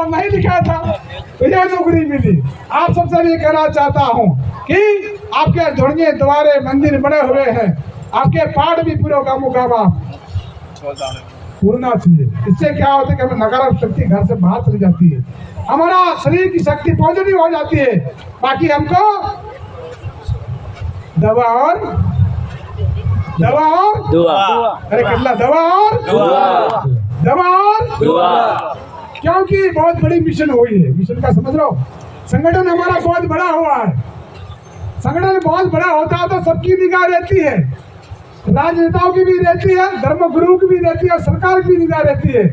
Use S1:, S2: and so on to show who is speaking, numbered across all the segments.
S1: और नहीं लिखा था तो ये नौकरी मिली। आप सबसे भी कहना चाहता हूँ कि आपके झुड़िए द्वारे मंदिर बने हुए हैं, आपके पाठ भी पूरे कामों पूरना चाहिए। इससे क्या होता है कि हमें नकारात्मक शक्ति घर से बाहर चली जाती है, हमारा शरीर की शक्ति पॉजिटिव हो जाती है। बाकी हमको दवा और
S2: दुआ।
S1: अरे कितना दवा और क्योंकि बहुत बड़ी मिशन हुई है। मिशन का समझ लो, संगठन हमारा बहुत बड़ा हुआ है। संगठन बहुत बड़ा होता है तो सबकी निगाह रहती है, राजनेताओं की भी रहती है, धर्म गुरु की भी रहती है और सरकार की भी निगाह रहती है।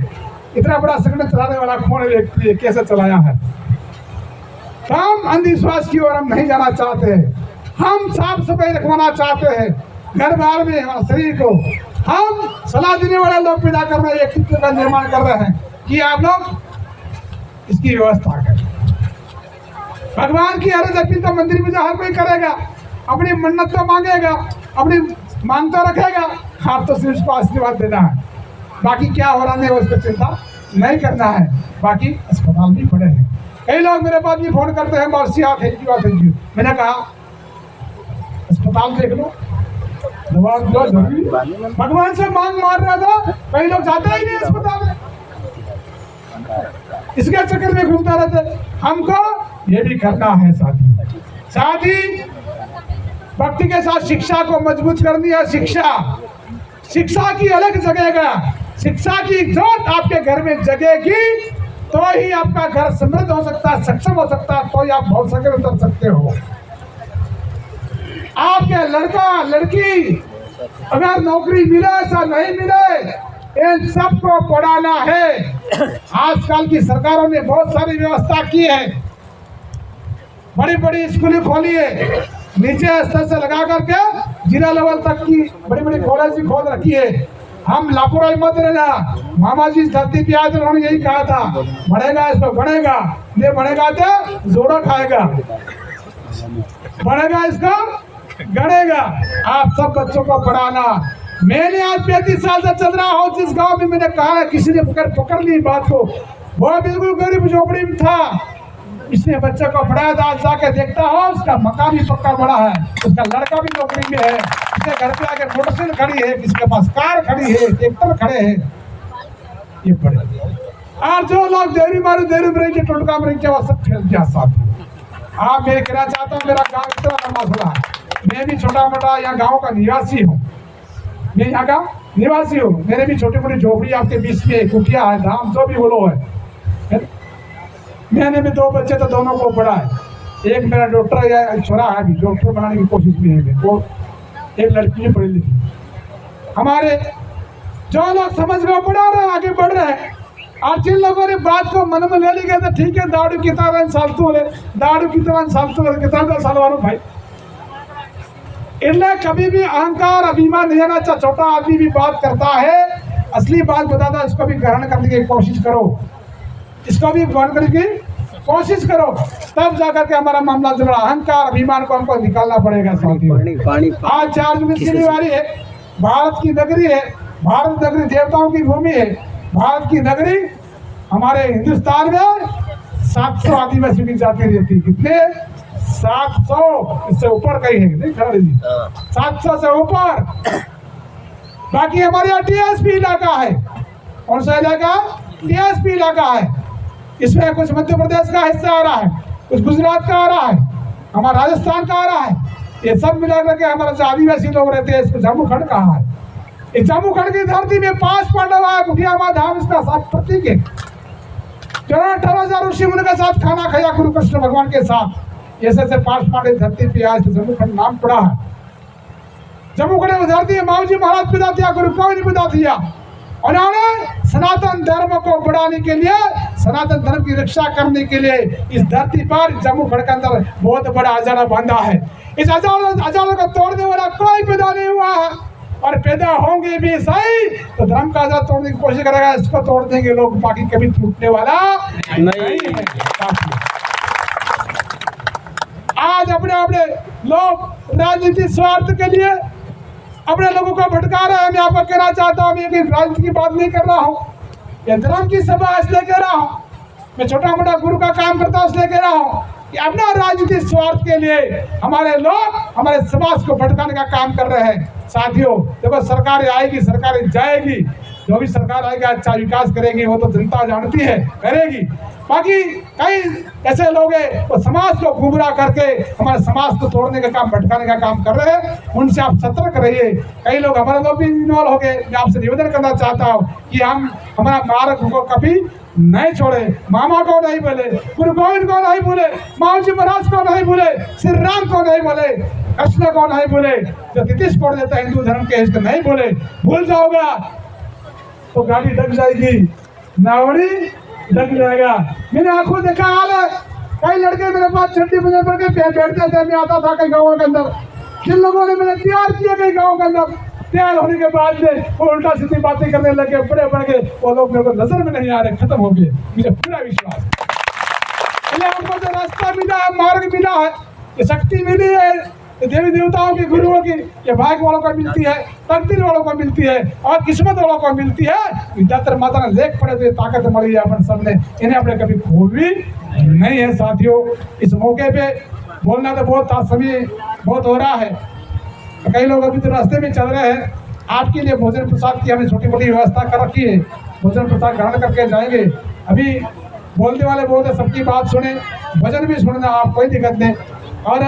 S1: इतना बड़ा संगठन चलाने वाला कौन व्यक्ति है, कैसे चलाया है। हम अंधविश्वास की ओर हम नहीं जाना चाहते हैं, हम साफ सफाई रखवाना चाहते हैं घर बार में हमारे शरीर को। हम सलाह देने वाले लोग पैदा कर रहे हैं, व्यक्तित्व का निर्माण कर रहे हैं कि आप लोग इसकी व्यवस्था करें। भगवान की हर अपील तो मंदिर में हर कोई करेगा, अपनी मन्नत तो मांगेगा, अपनी मांग तो रखेगा, आप तो सिर्फ उसको आशीर्वाद देना है। बाकी क्या हो रहा है उसको चिंता नहीं करना है। बाकी अस्पताल भी बड़े हैं। कई लोग मेरे पास भी फोन करते हैं, मौसी थैंक यू। मैंने कहा अस्पताल देख लो, दवा दो जरूरी। भगवान से मांग मार रहा था, कई लोग जाते ही नहीं अस्पताल में, इसके चक्कर में घूमता रहते। हमको ये भी करना है साथ ही भक्ति के साथ शिक्षा को मजबूत करनी है। शिक्षा की अलग जगेगा, शिक्षा की जोत आपके घर में जगेगी तो ही आपका घर समृद्ध हो सकता है, सक्षम हो सकता है, तो ही आप बहुत सके उतर सकते हो। आपके लड़का लड़की अगर नौकरी मिले ऐसा नहीं मिले, इन सबको पढ़ाना है। आजकल की सरकारों ने बहुत सारी व्यवस्था की है, बड़ी बड़ी स्कूलें खोली है, नीचे स्तर से लगा करके जिला लेवल तक की बड़ी बड़ी कॉलेज भी खोल रखी है। हम लापरवाही मत रहना। मामा जी धरती पे आए तो उन्होंने यही कहा था, बढ़ेगा इसको बढ़ेगा, ये बढ़ेगा तो जोड़ा खाएगा, बढ़ेगा इसको गड़ेगा। आप सब बच्चों को पढ़ाना। मैंने आज 35 साल से चल रहा हूँ, जिस गांव में मैंने कहा किसी ने पकड़ ली बात को, वो बिल्कुल गरीब झोपड़ी में था, इसने बच्चे को पढ़ाया था। आज जाके देखता हो उसका मकान भी पक्का बड़ा है, उसका लड़का भी नौकरी में है, उसके घर पे आके मोटरसाइकिल खड़ी है, किसके पास कार खड़ी है, ट्रैक्टर खड़े हैं। ये बड़े और जो लोग देरी में टोटका में वो सब खेल गया साथ। आप मेरे कहना चाहता हूँ, मेरा गाँव इतना लंबा थोड़ा, मैं भी छोटा मोटा यहाँ गाँव का निवासी हूँ, मैं यहाँ का निवासी हूँ। मेरे भी छोटी मोटी झोपड़ी आपके बीच में कुटिया है, धाम जो भी बोलो है। मैंने भी 2 बच्चे तो दोनों को पढ़ा है। एक मेरा डॉक्टर या छोरा है, अभी डॉक्टर बनाने की कोशिश में है, वो एक लड़की भी पढ़ी लिखी। हमारे जो लोग समझ गए पढ़ा रहे आगे बढ़ रहे हैं, और जिन लोगों ने बात को मन में ले ली गया तो ठीक है, दाड़ू की तरह सालतू है, दाड़ू की तरह सालतू है, कितना साल वालों भाई। इनमें कभी भी अहंकार अभिमान नहीं आना। छोटा आदमी भी बात करता है, असली बात बताता है, इसको भी ग्रहण करने की कोशिश करो, इसको भी ग्रहण करने की कोशिश करो, तब जाकर के हमारा मामला जो बड़ा अहंकार अभिमान को हमको निकालना पड़ेगा। आज 4 मिनट की बीमारी है, भारत की नगरी है, भारत नगरी देवताओं की भूमि है, भारत की नगरी। हमारे हिंदुस्तान में 700 आदिवासी की जाति रहती है। कितने? 700, इससे ऊपर कहीं है नहीं खड़े जी, 700 से ऊपर। बाकी हमारे यहाँ टीएसपी इलाका है। कौन सा इलाका? टीएसपी इलाका है। इसमें कुछ मध्य प्रदेश का हिस्सा आ रहा है, कुछ गुजरात का आ रहा है, हमारा राजस्थान का आ रहा है। ये सब मिला करके हमारे जो आदिवासी लोग रहते हैं, इसको जम्मू खंड कहा है। इस जम्मू खंड की धरती में 5 पांडव आए, कुटियामा धाम इसका साथ प्रतीक है। 18,000 ऋषि मुनि के साथ खाना खाया गुरु कृष्ण भगवान के साथ। ऐसे 5 पांडव धरती पे आज जम्मू खंड नाम पड़ा है। जम्मू खंड धरती माऊ जी महाराज पिता दिया, गुरु गोविंद पिता दिया। उन्होंने सनातन धर्म को बढ़ाने के लिए, सनातन धर्म की रक्षा करने के लिए इस धरती पर जम्मू खंड के अंदर बहुत बड़ा अजाड़ा बांधा है। इस अजाड़ा को तोड़ने वाला कोई पैदा नहीं हुआ है, और पैदा होंगे भी सही तो धर्म का अजाड़ा तोड़ने की कोशिश करेगा, इसको तोड़ देंगे लोग, बाकी कभी टूटने वाला नहीं है। आज अपने लोग राजनीति स्वार्थ के लिए अपने लोगों को भटका रहे हैं। मैं आपको कहना चाहता हूँ, मैं राजनीति की बात नहीं कर रहा हूँ, ये धर्म की सभा इसलिए कह रहा हूँ। मैं छोटा मोटा गुरु का काम करता हूँ, इसलिए कह रहा हूँ कि अपना राजनीतिक स्वार्थ के लिए हमारे लोग हमारे समाज को भटकाने का काम कर रहे हैं। साथियों देखो, सरकार आएगी, सरकार जाएगी, जो भी सरकार आएगी अच्छा विकास करेगी, वो तो जनता जानती है करेगी। बाकी कई ऐसे लोग हैं वो समाज को गुमराह करके हमारे समाज को तोड़ने का काम, भटकाने का काम कर रहे हैं, उनसे आप सतर्क रहिए। कई लोग हमारे लोग भी इन्वॉल्व हो गए। मैं आपसे निवेदन करना चाहता हूँ कि हम हमारा मार्ग को कभी नहीं छोड़े। मामा को नहीं बोले, गुरु गोविंद को नहीं बोले, माऊजी महाराज को नहीं बोले, श्री राम को नहीं बोले, कृष्ण को नहीं बोले, जो तितीश छोड़ देता है हिंदू धर्म के, इसको नहीं बोले। भूल जाओगा तो गाड़ी डग जाएगी, नावड़ी डग जाएगा। मैंने आंखों देखा हाल है, कई लड़के मेरे पास छठी बजे पर के बैठते थे, मैं आता था कई गाँव के अंदर, जिन लोगों ने मैंने तैयार किया कई गाँव के अंदर, तैयार होने के बाद में वो उल्टा सीधी बातें करने लगे, बड़े बढ़ गए, वो लोग मेरे को नजर में नहीं आ रहे, खत्म हो गए। मुझे पूरा विश्वास है हमको जो रास्ता मिला है, मार्ग मिला है, ये शक्ति मिली है, ये देवी देवताओं की, गुरुओं की, ये भाग्य वालों को मिलती है, तकदीर वालों को मिलती है और किस्मत वालों को मिलती है। विद्याधर माता ने लेख पड़े तो ये ताकत मળી है अपन सबने, इन्हें अपने कभी खोवी नहीं है। साथियों इस मौके पे बोलना तो बहुत समय बहुत हो रहा है, कई लोग अभी तो रास्ते में चल रहे हैं। आपके लिए भोजन प्रसाद की हमने छोटी मोटी व्यवस्था कर रखी है, भोजन प्रसाद ग्रहण करके जाएंगे। अभी बोलने वाले बोलते सबकी बात सुने, भजन भी सुनना, आप कोई दिक्कत नहीं। और